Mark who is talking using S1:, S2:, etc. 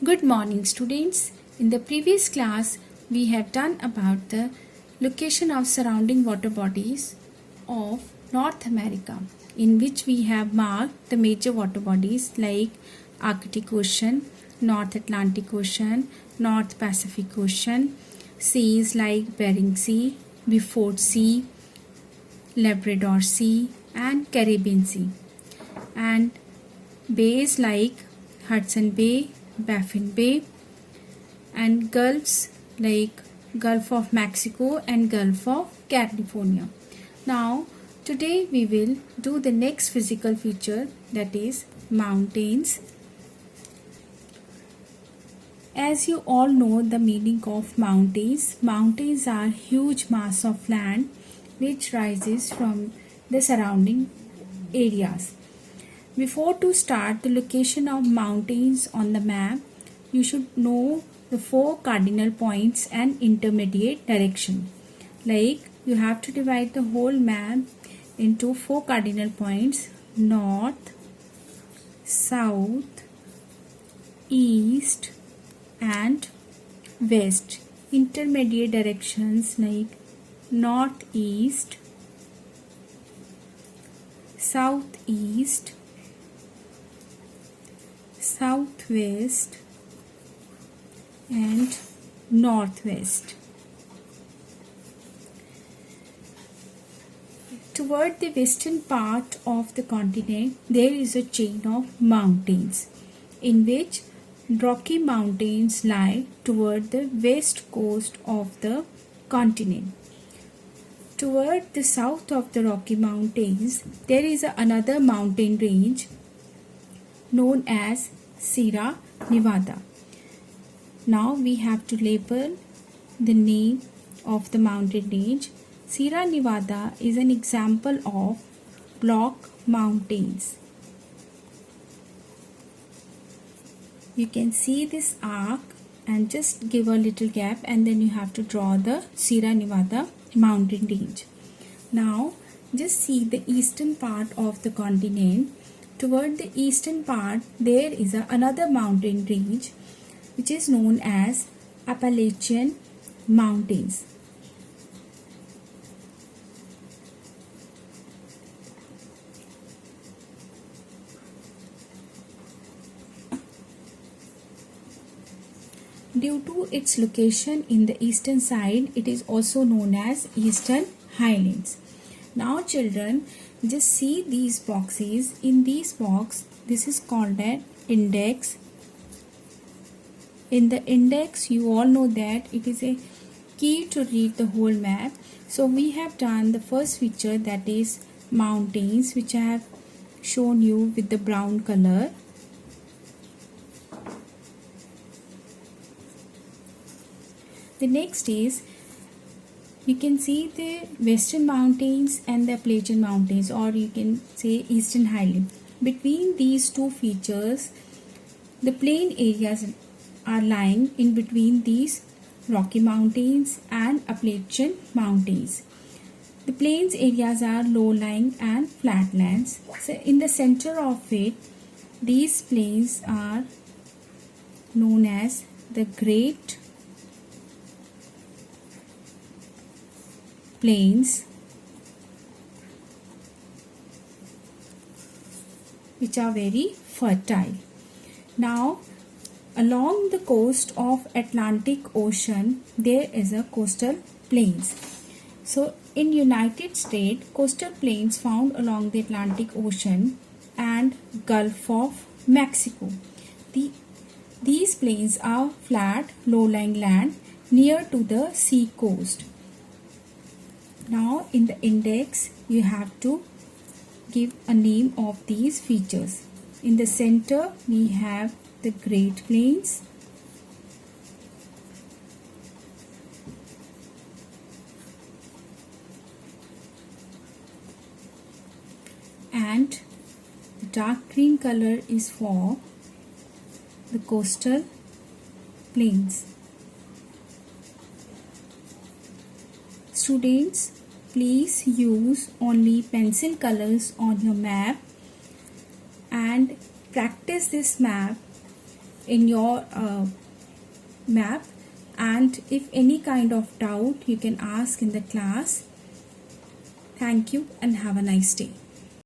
S1: Good morning, students. In the previous class, we have done about the location of surrounding water bodies of North America, in which we have marked the major water bodies like Arctic Ocean, North Atlantic Ocean, North Pacific Ocean, seas like Bering Sea, Beaufort Sea, Labrador Sea, and Caribbean Sea, and bays like Hudson Bay, Baffin Bay, and gulfs like Gulf of Mexico and Gulf of California. Now, today we will do the next physical feature, that is mountains. As you all know the meaning of mountains, mountains are huge mass of land which rises from the surrounding areas. Before to start the location of mountains on the map, you should know the 4 cardinal points and intermediate direction. Like you have to divide the whole map into 4 cardinal points: north, south, east and west. Intermediate directions like northeast, southeast, southwest and northwest. Toward the western part of the continent, there is a chain of mountains in which Rocky Mountains lie toward the west coast of the continent. Toward the south of the Rocky Mountains, there is another mountain range known as Sierra Nevada. Now we have to label the name of the mountain range. Sierra Nevada is an example of block mountains. You can see this arc and just give a little gap, and then you have to draw the Sierra Nevada mountain range. Now just see the eastern part of the continent. Toward the eastern part, there is another mountain range which is known as Appalachian Mountains. Due to its location in the eastern side, it is also known as Eastern Highlands. Now children, just see these boxes. In these box, this is called an index. In the index, you all know that it is a key to read the whole map. So we have done the first feature, that is mountains, which I have shown you with the brown color. The next is, you can see the Western Mountains and the Appalachian Mountains, or you can say Eastern Highland. Between these two features, the plain areas are lying in between these Rocky Mountains and Appalachian Mountains. The plains areas are low-lying and flatlands. So in the center of it, these plains are known as the Great Plains, which are very fertile. Now, along the coast of Atlantic Ocean, there is a coastal plains. So, in United States, coastal plains found along the Atlantic Ocean and Gulf of Mexico. These plains are flat, low-lying land near to the sea coast. Now in the index, you have to give a name of these features. In the center, we have the Great Plains, and the dark green color is for the coastal plains. Students, please use only pencil colors on your map and practice this map in your map, and if any kind of doubt you can ask in the class. Thank you and have a nice day.